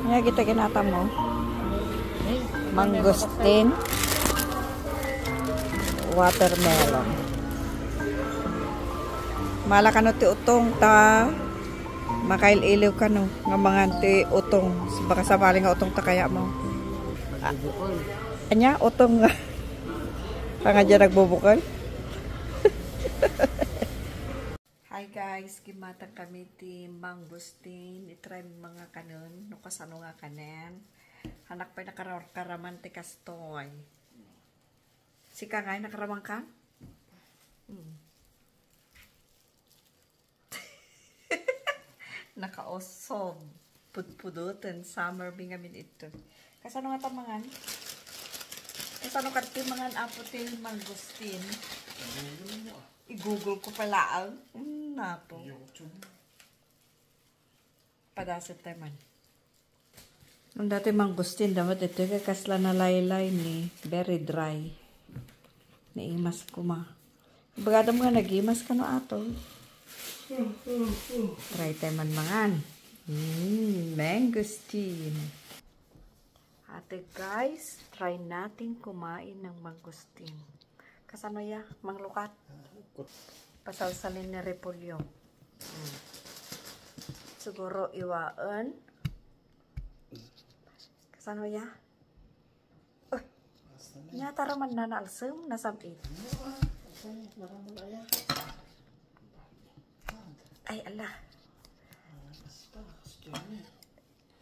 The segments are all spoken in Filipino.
Nga kita kinata mo. Mangosteen. Watermelon. Mala ka no ti utong ta. Makail iliw ka no. Nga mga ti utong. Baka sabali nga utong ta kaya mo. Anya, utong nga. Nga dyan nagbubukol. Hi guys, gimatag kami ti mangosteen. I-try mga kanon. No kasano nga kanen. Hanak pa nakaraman ti kastoy. Sika nga nakaramang ka? Nakaosob. Pudpudutan. Summer bingamin ito. Kasano nga tamangan? Kasano ka ti mangan apotil mangosteen? I-google ko pala ang napo. Padasit tayo man. Nung dati mangosteen, dapat ito kasla na laylay ni very dry. Naimas ko ma. Bagada mo nga nagimas ka no ato. Try tayo man mangan. Mangosteen. Ate guys, try natin kumain ng mangosteen. Kasano ya? Manglukat. Pasalsalin ni repolyo. Siguro iwaan. Kasano ya? Oh, nyata raman na naalsam, nasamit. Ay, ala.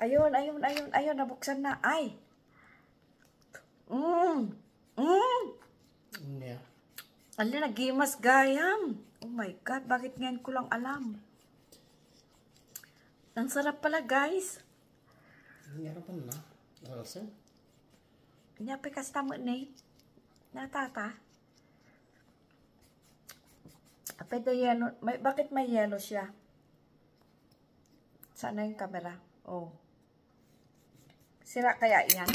Ayun, nabuksan na. Ay. Yeah. Ala, nagimas gayam. Oh my God, bakit ngayon ko lang alam? Ang sarap pala, guys. Harapan na. Alsa? Nyapi kastamo ni. Natata. Pwede yellow. Bakit may yellow siya? Sana yung camera? Oh. Sira kaya yan?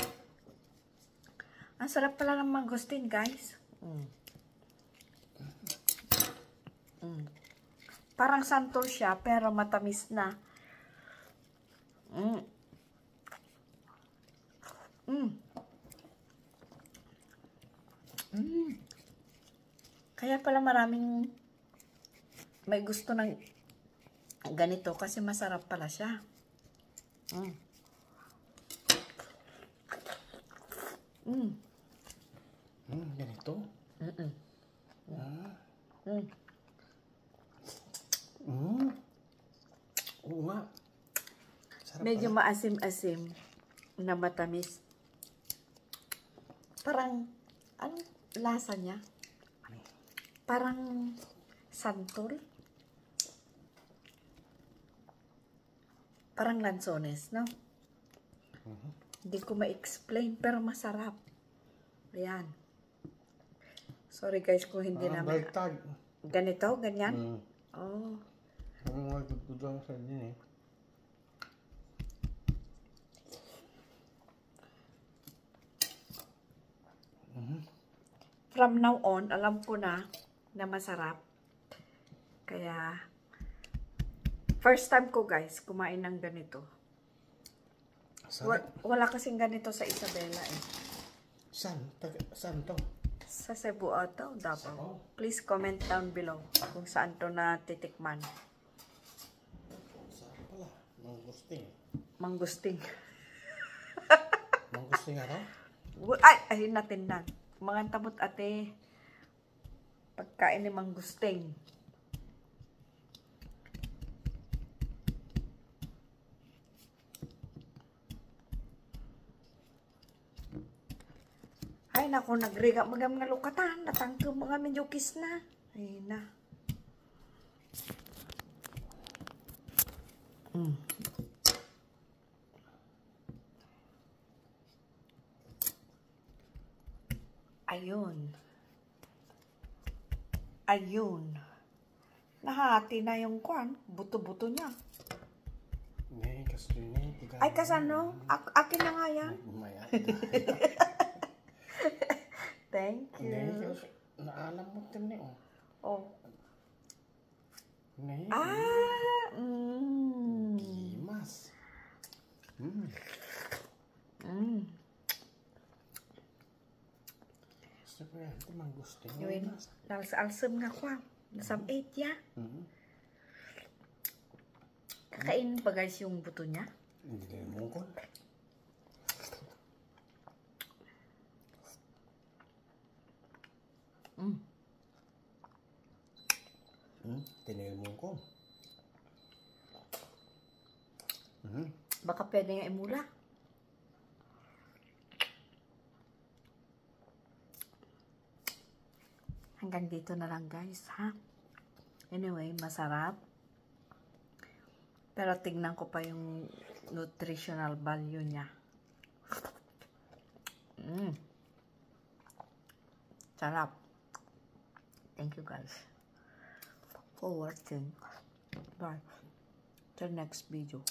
Ang sarap pala ng mangosteen, guys. Parang santol siya, pero matamis na. Kaya pala maraming may gusto ng ganito kasi masarap pala siya. Ganito? Oo nga. Sarap Medyo pala. maasim-asim na matamis. Parang, anong lasa niya? Parang santol. Parang lansones, no? Hindi ko ma-explain, pero masarap. Ayan. Sorry guys kung hindi namin. Baltag. Ganito? Ganyan? Oh. Ang mga dududang sa inyo eh. From now on, alam ko na masarap. Kaya, first time ko guys, kumain ng ganito. Wala kasing ganito sa Isabela eh. Saan to? Sa Cebu ata, Davao. Please comment down below kung saan to natitikman. Saan pala? Mangosteen. Mangosteen. Mangosteen nga to? Ay, natin na. Mga tabot ate, pagkain ni mangosteen. Ay, naku, nagriga mga lukatan. Natangko mga menyukis na. Ay, na. Ayun. Nahati na yung kwan. Buto-buto niya. Ay, kasano? Akin na nga yan. Thank you. Naalam mo din niyo. Oh. Gimas. kaya ito mangustin. Yun, alsam nga ko. Nasam 8 ya. Kakainin pa guys yung buto niya. Hindi na yung mungkol. Tinil mungkol. Baka pwede nga imula. Hanggang dito na lang guys, ha? Anyway, masarap. Pero tignan ko pa yung nutritional value niya. Sarap. Thank you guys for watching. Bye. Till next video.